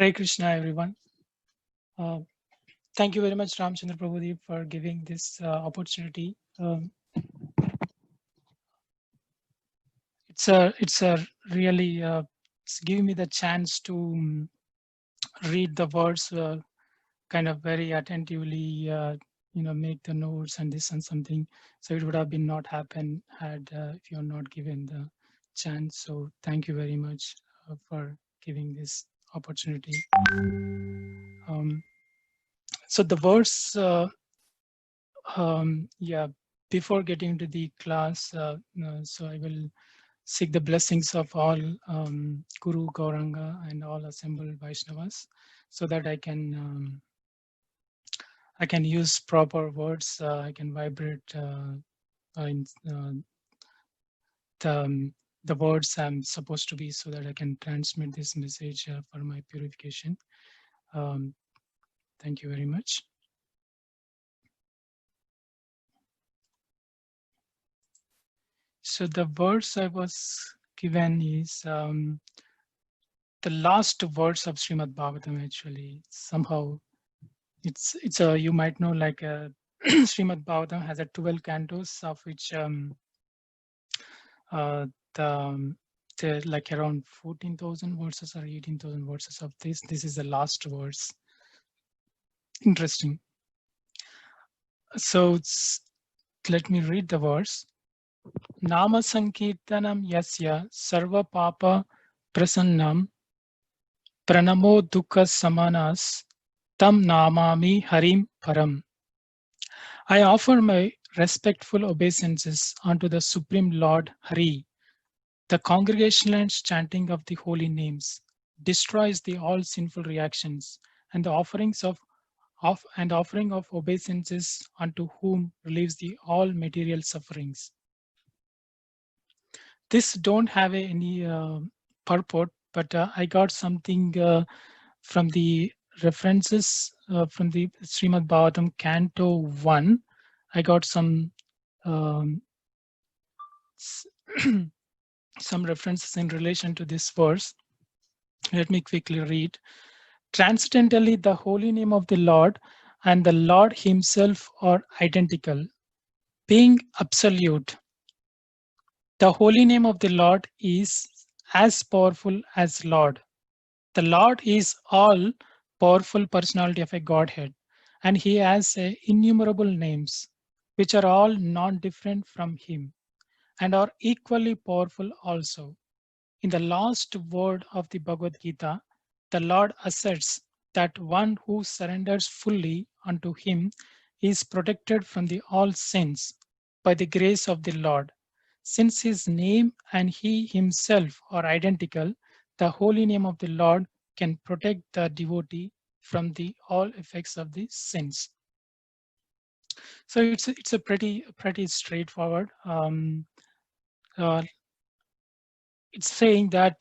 Hare Krishna, everyone. Uh, Thank you very much, Ramchandra Prabhudev, for giving this opportunity. It's a really it's giving me the chance to read the words kind of very attentively. Make the notes and this and something. So it would have been not happen had if you're not given the chance. So thank you very much for giving this opportunity. Um, so the words. Yeah, before getting to the class, so I will seek the blessings of all Guru, Gauranga, and all assembled Vaishnavas, so that I can use proper words. I can vibrate in the words I'm supposed to be, so that I can transmit this message for my purification. Um, Thank you very much. So the words I was given is the last words of Srimad Bhagavatam. Actually, somehow it's a, you might know, like Srimad Bhagavatam has a 12 cantos, of which uh, there like around 14,000 verses or 18,000 verses of this. This is the last verse. Interesting. So let me read the verse. Nama sankirtanam yasya sarva papa prasannam pranamo dukkha samanas tam namami harim param. I offer my respectful obeisances unto the Supreme Lord Hari. The congregational chanting of the holy names destroys the all sinful reactions, and the offering of obeisances unto whom relieves the all material sufferings. This don't have any purport, but I got something from the references from the Srimad Bhagavatam Canto 1. I got some um, some references in relation to this verse. Let me quickly read. Transcendentally, the holy name of the Lord and the Lord himself are identical, being absolute. The holy name of the Lord is as powerful as Lord. The Lord is all powerful personality of a Godhead, and he has innumerable names, which are all non-different from him, and are equally powerful also. In the last word of the Bhagavad Gita, the Lord asserts that one who surrenders fully unto him is protected from the all sins by the grace of the Lord. Since his name and he himself are identical, the holy name of the Lord can protect the devotee from the all effects of the sins. So it's a pretty straightforward. Uh, it's saying that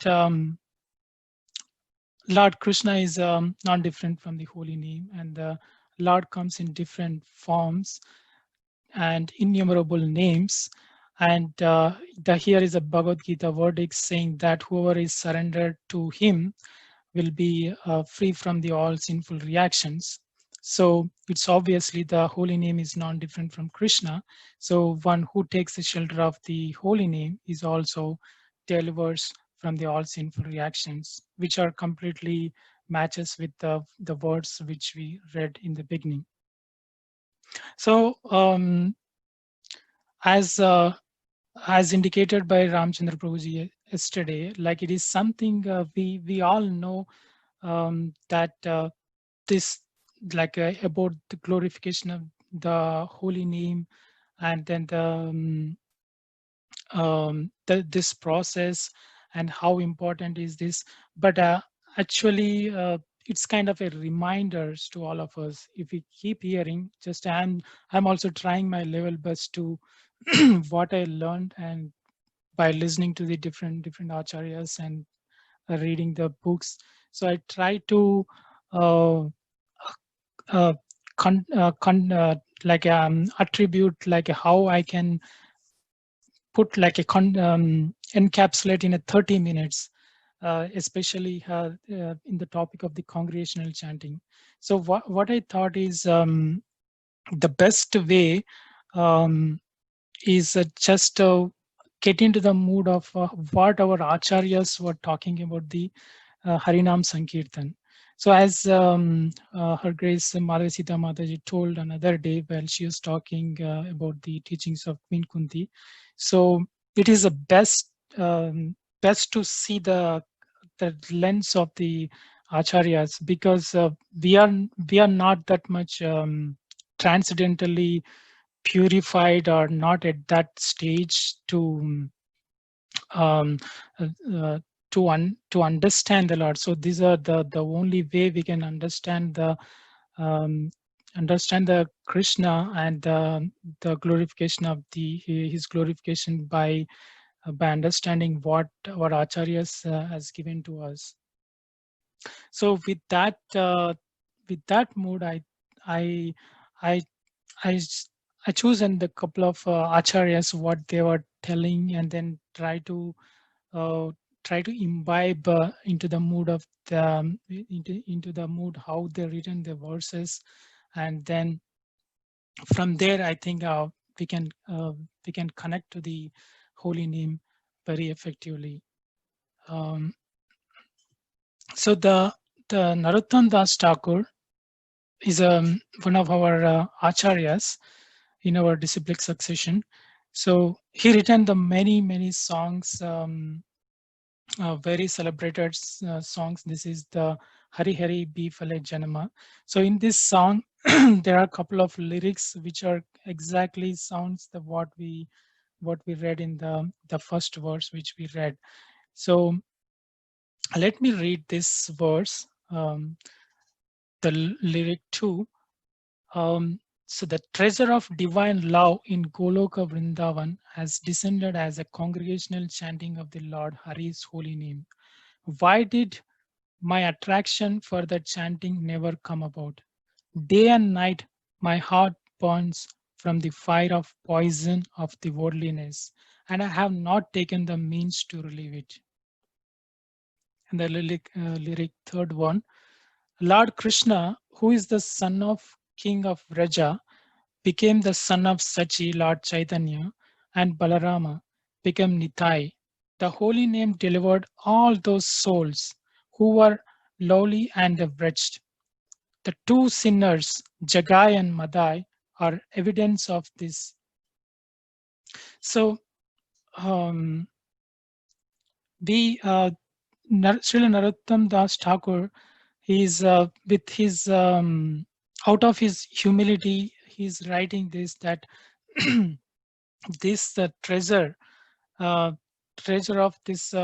Lord Krishna is not different from the holy name, and the Lord comes in different forms and innumerable names. And here is a Bhagavad Gita verdict saying that whoever is surrendered to him will be free from the all sinful reactions. So it's obviously the holy name is non different from Krishna. So one who takes the shelter of the holy name is also delivers from the all sinful reactions, which are completely matches with the words which we read in the beginning. So as indicated by Ramchandra Prabhuji yesterday, like it is something we all know that this like about the glorification of the holy name, and then this process and how important is this. But actually it's kind of a reminders to all of us. If we keep hearing, just I'm also trying my level best to what I learned, and by listening to the different acharyas and reading the books. So I try to uh, uh, attribute like how I can put like encapsulate in a 30 minutes especially in the topic of the congregational chanting. So what I thought is the best way um, is just get into the mood of what our acharyas were talking about the Harinam Sankirtan. So as Her Grace Madhavi Sita Mataji told another day while she was talking about the teachings of Queen Kunti, so it is the best to see the lens of the acharyas, because we are not that much transcendentally purified or not at that stage um, uh, uh, to understand the Lord. So these are the only way we can um, understand the Krishna and the glorification of the his glorification by understanding what our acharyas has given to us. So with that mood, I I I s- I chosen the couple of acharyas what they were telling, and then uh, try to imbibe into the mood of the into the mood how they written the verses, and then from there I think we can connect to the holy name very effectively. Um, so the Narottam Das Thakur is one of our acharyas in our disciplic succession. So he written the many songs, very celebrated songs. This is the Hari Hari Bifale Janama. So in this song, there are a couple of lyrics which are exactly sounds the what we read in the first verse which we read. So let me read this verse, the lyric 2. So the treasure of divine love in Goloka Vrindavan has descended as a congregational chanting of the Lord Hari's holy name. Why did my attraction for the chanting never come about? Day and night, my heart burns from the fire of poison of the worldliness, and I have not taken the means to relieve it. And the lyric third one, Lord Krishna, who is the son of King of Vraja, became the son of Sachi, Lord Chaitanya, and Balarama became Nitai. The holy name delivered all those souls who were lowly and wretched. The two sinners, Jagai and Madai, are evidence of this. So, um, we Srila Narottam Das Thakur, he's with his out of his humility, he's writing this that this uh, treasure of this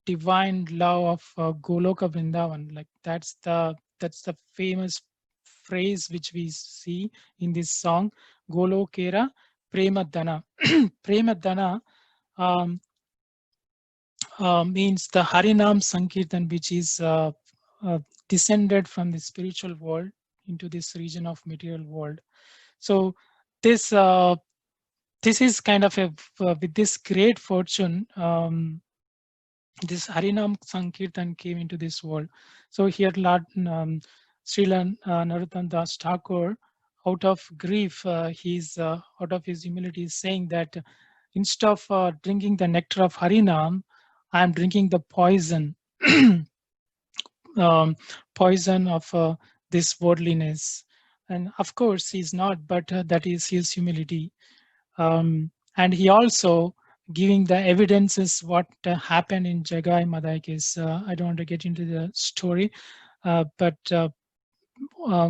divine love of Goloka Vrindavan. Like that's the famous phrase which we see in this song, Golokera Prema Dana. Prema Dana um, means the Harinam Sankirtan, which is descended from the spiritual world into this region of material world. So this this is kind of a with this great fortune, this Harinam Sankirtan came into this world. So here Lord Srila Narottam Das Thakur, out of grief, he's out of his humility is saying that instead of drinking the nectar of Harinam, I am drinking the poison, um, poison of this worldliness. And of course, he's not, but that is his humility. And he also giving the evidences what happened in Jagai Madai case. I don't want to get into the story, but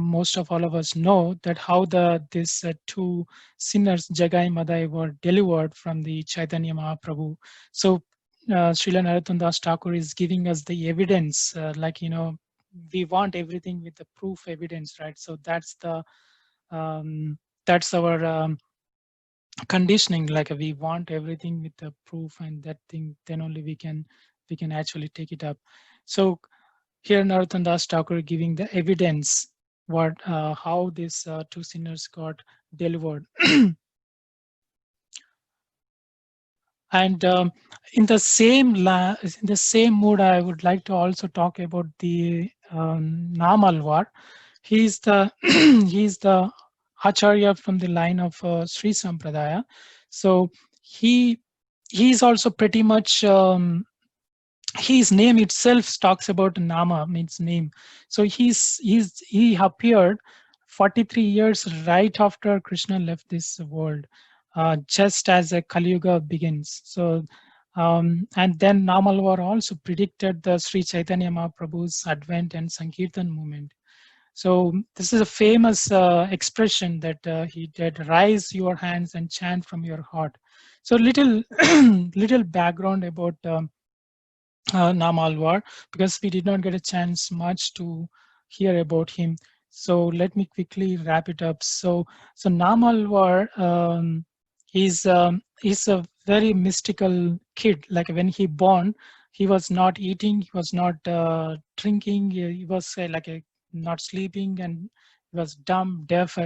most of all of us know that how the this two sinners Jagai Madai were delivered from the Chaitanya Mahaprabhu. So Srila Narottam Das Thakur is giving us the evidence, like we want everything with the proof evidence, right? So um, that's our conditioning, like we want everything with the proof, and that thing then only we can actually take it up. So here Narottam Das Thakur giving the evidence what how these two sinners got delivered. And in the same mood, I would like to also talk about the Namal War. He's the he's the Acharya from the line of Sri Sampradaya. So he he's also pretty much his name itself talks about Nama, means name. So he appeared 43 years right after Krishna left this world, just as a Kali Yuga begins. So and then Namal War also predicted the Sri Chaitanya Mahaprabhu's advent and Sankirtan movement. So this is a famous expression that he did: "Rise your hands and chant from your heart." So little little background about Namal War, because we did not get a chance much to hear about him. So let me quickly wrap it up. So Namal War, he's a very mystical kid. Like when he born, he was not eating, he was not drinking, he was like a not sleeping, and he was dumb, deaf.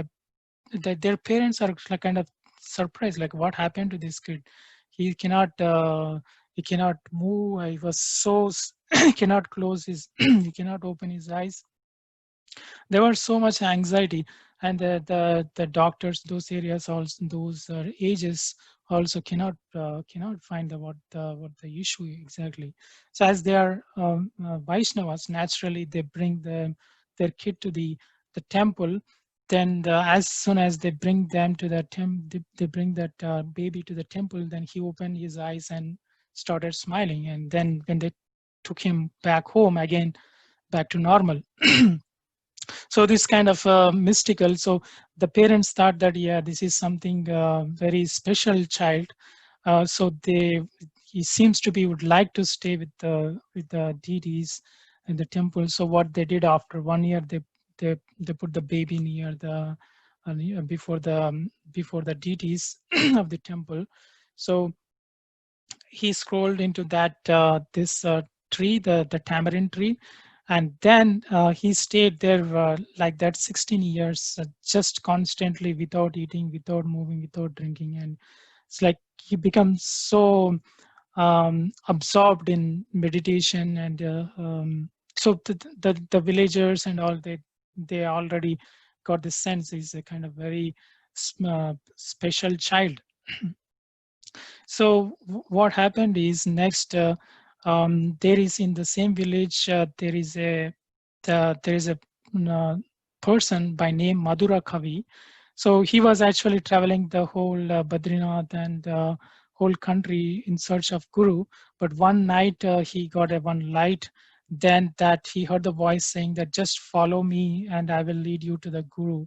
Their parents are like kind of surprised, like what happened to this kid. He cannot he cannot move. He was so he cannot close his he cannot open his eyes. There was so much anxiety, and the doctors, those areas, also those ages, also cannot find what the issue exactly. So as they are Vaishnavas, naturally they bring their kid to the temple. Then as soon as they bring them to the they bring that baby to the temple, then he opened his eyes and started smiling. And then when they took him back home again, back to normal. So this kind of mystical. So the parents thought that, yeah, this is something very special child. So he seems to be would like to stay with the deities in the temple. So what they did, after 1 year, they put the baby near the before the deities of the temple. So he scrolled into that this tree, the tamarind tree, and then he stayed there like that 16 years, just constantly, without eating, without moving, without drinking. And it's like he becomes so absorbed in meditation. And so the villagers and all, they already got the sense he's a kind of very special child. So what happened is, next there is, in the same village, there is a person by name Madura Kavi. So he was actually traveling the whole Badrinath and whole country in search of Guru. But one night he got a one light. Then that he heard the voice saying that, just follow me and I will lead you to the Guru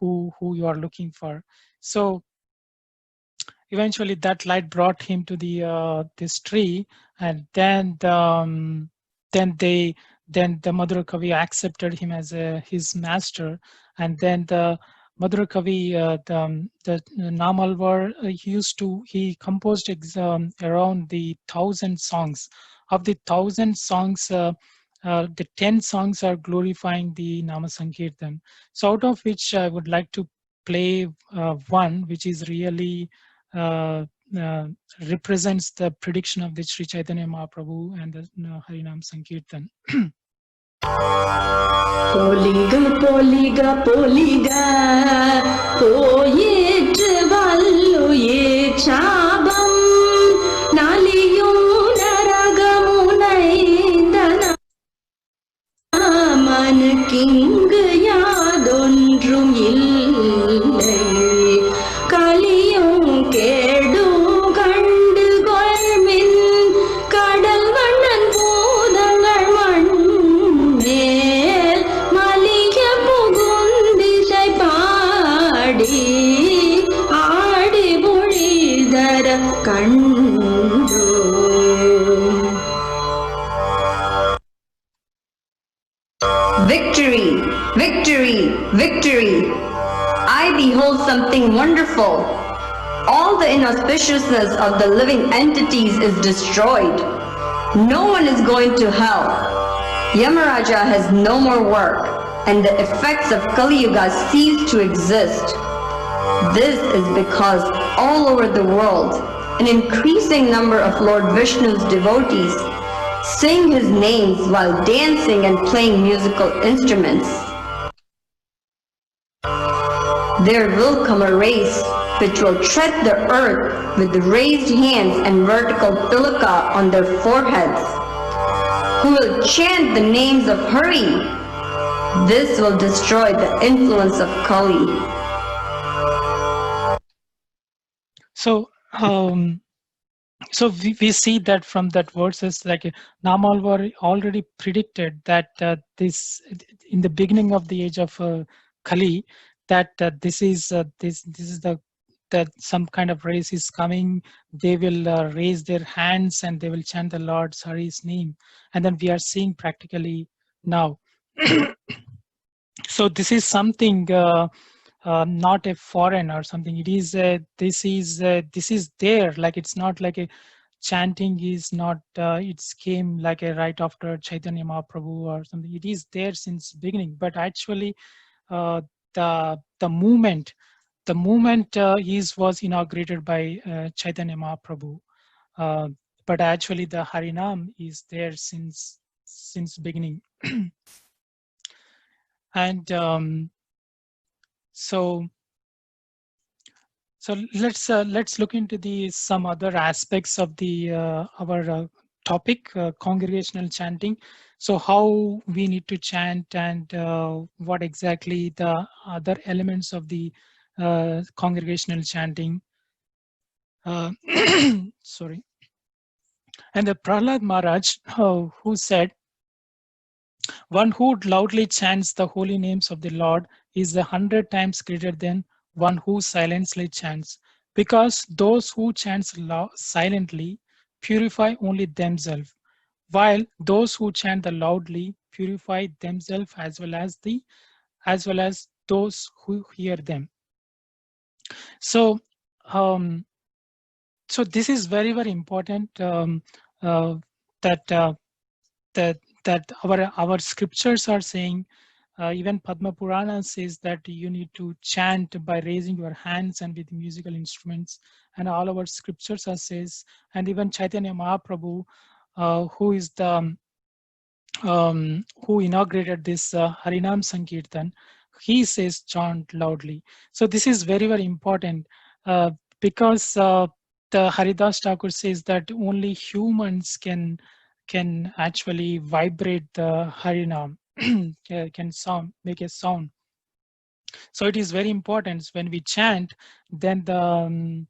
who you are looking for. So eventually that light brought him to the this tree. And then they then the Madura Kavi accepted him as his master. And then the Madura Kavi, the Namal War, he composed around the 1,000 songs. Of the 1,000 songs, the 10 songs are glorifying the Nama Sankirtan. So out of which I would like to play one which is really uh, uh, represents the prediction of the Sri Chaitanya Mahaprabhu and the Harinam Sankirtan. Poliga, poliga, poliga, poyetru valluye chabam, naliyum naragamunaindana, manukkingu yadondrum illai, kaliyum kedum kandu kolmin, kadal vannan பூதங்கள் மண்மேல் மலிய புகுந்திசை பாடி ஆடி பொழிதர கண்டோ. Victory! Victory! Victory! I behold something wonderful. All the inauspiciousness of the living entities is destroyed. No one is going to hell. Yamaraja has no more work, and the effects of Kali Yuga cease to exist. This is because all over the world, An increasing number of Lord Vishnu's devotees sing his names while dancing and playing musical instruments. There will come a race which will tread the earth with raised hands and vertical tilaka on their foreheads, who will chant the names of Hari. This will destroy the influence of Kali. So, we see that from that verses, like Namal War already predicted that this in the beginning of the age of Kali, that this is the that some kind of race is coming. They will raise their hands and they will chant the Lord's Hari's name, and then we are seeing practically now. So this is something not a foreign or something. It is this is there. Like it's not like a chanting is not it's came like a right after Chaitanya Mahaprabhu or something. It is there since beginning, but actually uh, the movement is was inaugurated by Chaitanya Mahaprabhu, uh, but actually the Harinam is there since beginning. And so let's look into the some other aspects of the our topic, congregational chanting. So how we need to chant, and what exactly the other elements of the congregational chanting. uh, Sorry. And the Prahlad Maharaj, who said, one who loudly chants the holy names of the Lord is 100 times greater than one who silently chants, because those who chant silently purify only themselves, while those who chant loudly purify themselves as well as those who hear them. So, um, so this is very important, uh, that that our scriptures are saying. Even Padma Purana says that you need to chant by raising your hands and with musical instruments, and all our scriptures are says. And even Chaitanya Mahaprabhu, who is the who inaugurated this Harinam Sankirtan, he says chant loudly. So this is very important, uh, because the Haridas Thakur says that only humans can actually vibrate the Harinam, can sound make a sound. So it is very important when we chant, then when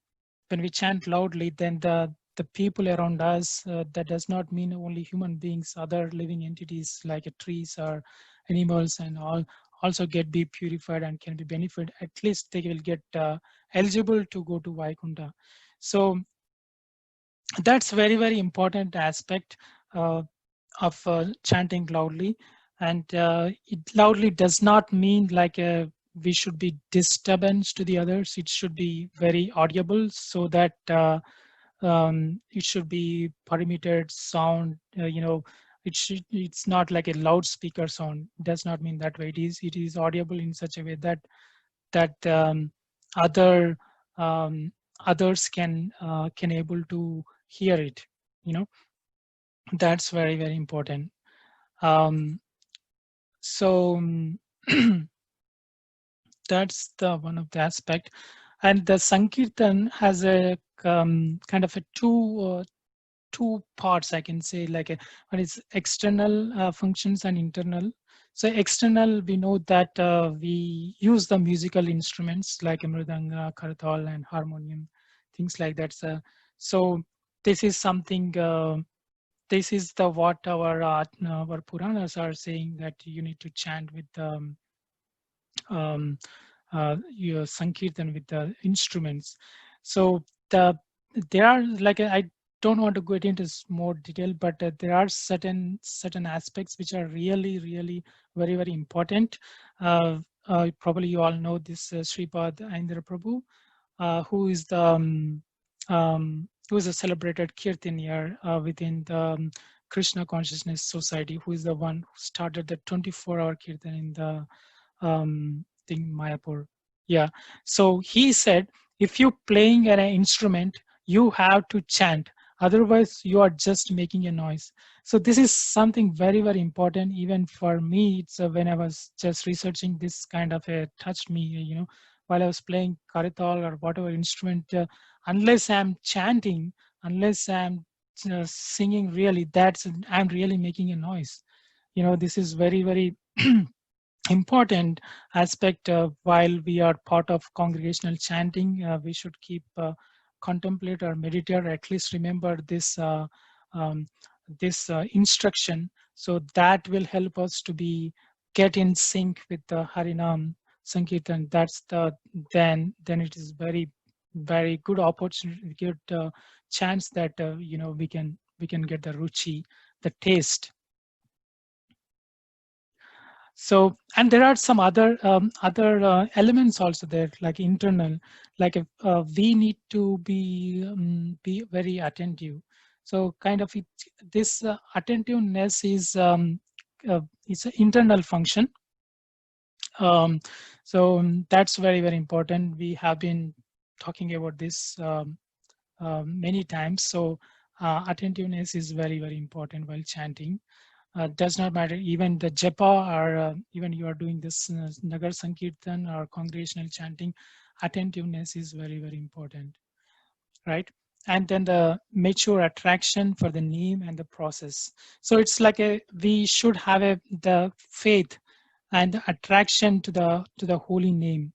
we chant loudly, then the people around us, that does not mean only human beings, other living entities like trees or animals and all, also get be purified and can be benefited. At least they will get eligible to go to Vaikunta. So that's very important aspect uh, of chanting loudly. And it loudly does not mean like we should be disturbance to the others. It should be very audible, so that it should be permitted sound, it's not like a loudspeaker sound. It does not mean that way. It is audible in such a way that other um, others can able to hear it, you know. That's very important. um, so that's the one of the aspect. And the Sankirtan has a kind of a two parts, I can say. Like one is external functions and internal. So external, we know that we use the musical instruments like mridanga, karatal, and harmonium, things like that. So this is something, this is the what our Puranas are saying, that you need to chant with um, your Sankirtan with the instruments. So the there are like I don't want to go into more detail, but there are certain aspects which are really very important. Probably you all know this Sripad Aindra Prabhu, who is a celebrated kirtanier within the Krishna Consciousness Society, who is the one who started the 24-hour kirtan in the thing Mayapur. Yeah. So he said, if you playing an instrument, You have to chant, otherwise you are just making a noise. So this is something very, very important. Even for me, it's when I was just researching this kind of a touched me, while I was playing karatal or whatever instrument. Unless I'm chanting, unless I'm singing, really, that's I'm really making a noise. This is very, very important aspect. While we are part of congregational chanting, we should keep contemplate or meditate, or at least remember um, this instruction, so that will help us to be get in sync with the harinam sankirtan. That's the then it is very, very good opportunity, good chance that we can get the ruchi, the taste. So, and there are some other elements also there, like internal, like if, we need to be very attentive. So kind of this attentiveness is an internal function. um, so that's very, very important. We have been talking about this many times. So attentiveness is very, very important while chanting. Does not matter, even the japa, or even you are doing this nagar sankirtan or congregational chanting, attentiveness is very, very important, right? And then the mature attraction for the name and the process. So it's like we should have the faith and the attraction to the holy name.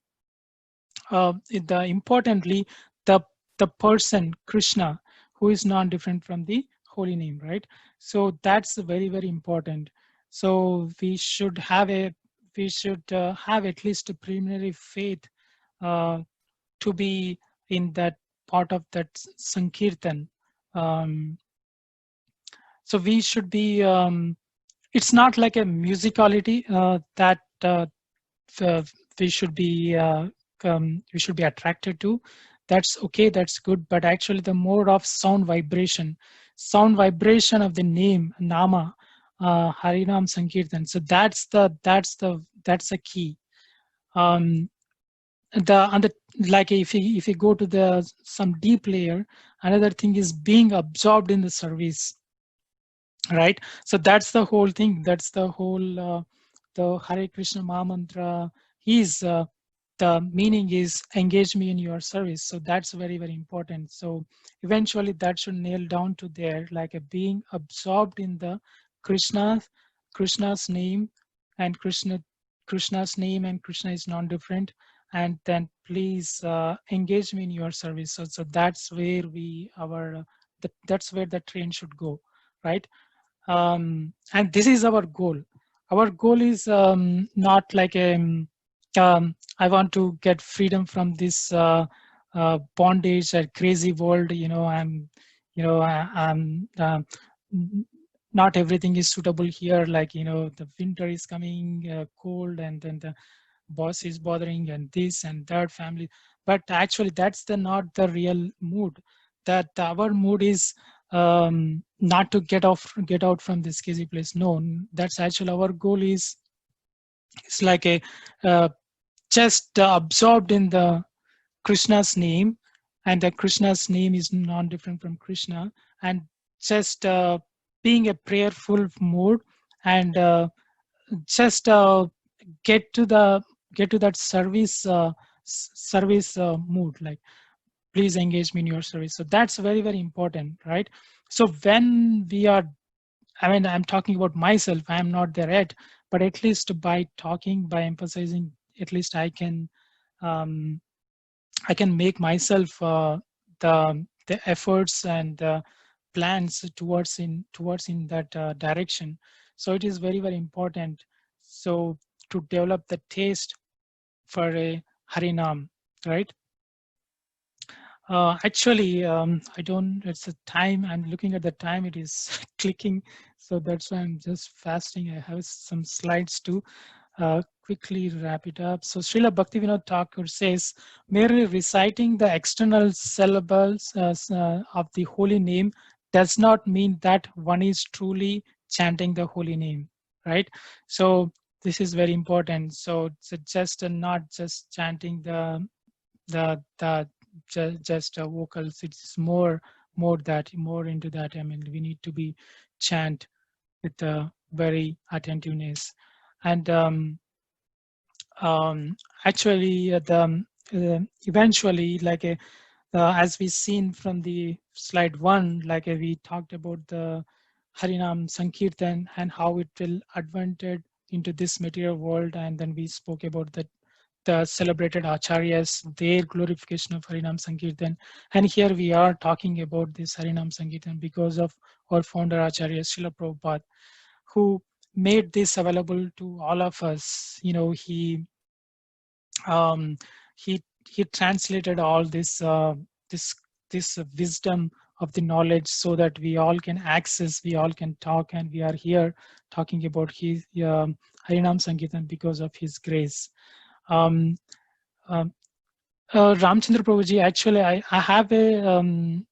Importantly, the the person Krishna, who is not different from the holy name, right? So that's very, very important. So we should have at least a preliminary faith uh, to be in that part of that sankirtan. Um, so we should be. It's not like a musicality that uh, we should be attracted to. That's okay, that's good, but actually the more of sound vibration of the name nama, harinam sankirtan. So that's the key. um the on the like if you go to the some deep layer, another thing is being absorbed in the service, right? So that's the whole thing. That's the whole the Hare Krishna Maha Mantra. Is the meaning is engage me in your service. So that's very, very important. So eventually that should nail down to there, like a being absorbed in the krishna krishna's name, and krishna's name and Krishna is non-different. And then please engage me in your service. So that's where that's where the train should go, right? And this is our goal. Our goal is not like I want to get freedom from this bondage or crazy world. I'm not everything is suitable here. Like the winter is coming, cold, and then the boss is bothering, and this and that family. But actually, that's the not the real mood. That our mood is not to get out from this crazy place. No, that's actually our goal is. It's like a just absorbed in the Krishna's name, and the Krishna's name is non-different from Krishna, and just being a prayerful mood, and just get to the get to that service mood, like please engage me in your service. So that's very, very important, right? So when we are, I mean, I'm talking about myself, I'm not there yet, but at least by talking, by emphasizing, at least um, I can make myself the efforts and the plans towards in that direction. So it is very, very important. So to develop the taste for a harinam, right? Actually, I don't. It's a time. I'm looking at the time. It is clicking, so that's why I'm just fasting. I have some slides to quickly wrap it up. So Srila Bhaktivinoda Thakur says, merely reciting the external syllables of the holy name does not mean that one is truly chanting the holy name, right? So this is very important. So it's just not just chanting the just vocals. It's more that more into that. I mean, we need to be chant with very attentiveness. And um, actually eventually, like as we seen from the slide one, like we talked about the Harinam Sankirtan and how it will advented into this material world, and then we spoke about the celebrated acharyas, their glorification of Harinam Sankirtan. And here we are talking about this Harinam Sankirtan because of our founder Acharya Srila Prabhupada, who made this available to all of us. You know, um, he translated all this this wisdom of the knowledge so that we all can access, we all can talk, and we are here talking about his Harinam Sankirtan because of his grace. Um, um, Ramchandra Prabhuji, actually, I have a